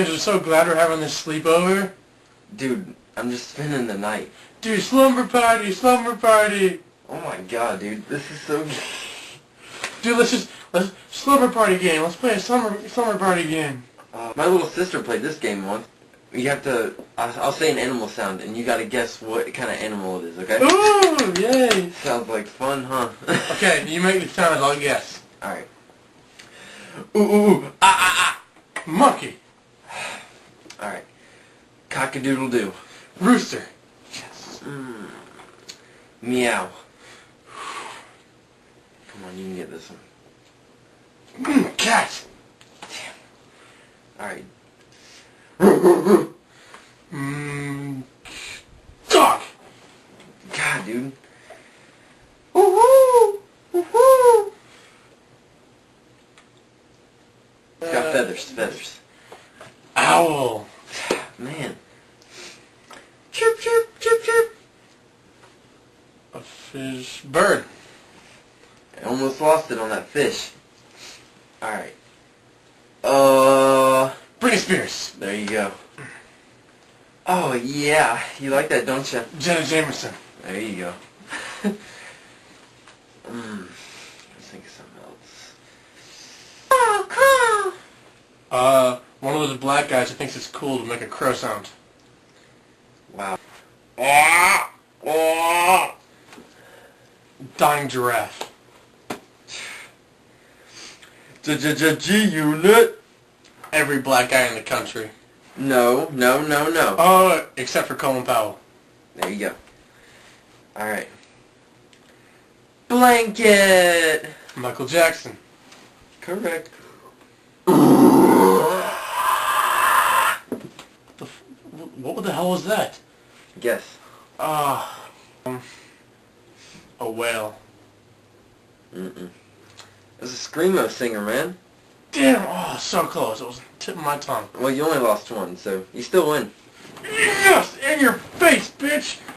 James, I'm so glad we're having this sleepover. Dude, I'm just spending the night. Dude, slumber party, slumber party. Oh my god, dude, this is so good. Dude, let's slumber party game. Let's play a summer party game. My little sister played this game once. You have to, I'll say an animal sound, and you gotta guess what kind of animal it is, okay? Ooh, yay. Sounds like fun, huh? Okay, you make the sound, I'll guess. Alright. Ooh, ooh, ooh, ah, ah, Monkey. ah. Alright. Cock-a-doodle-doo. Rooster. Yes. Meow. Come on, you can get this one. Cat. Alright. Dog. God, dude. Woohoo! Woohoo! It's got feathers. Owl. Man. Chirp, chirp, chirp, chirp. A fish. Bird. I almost lost it on that fish. Alright. Britney Spears. There you go. Oh, yeah. You like that, don't you? Jenna Jameson. There you go. Let's think of something else. Oh, cool. One of those black guys who thinks it's cool to make a crow sound. Wow. Dying giraffe. G-Unit. Every black guy in the country. No. Oh, except for Colin Powell. There you go. Alright. Blanket. Michael Jackson. Correct. What the hell was that? Guess. A whale. It was a screamo singer, man. Damn, oh, so close. It was on the tip of my tongue. Well, you only lost one, so you still win. Yes! In your face, bitch!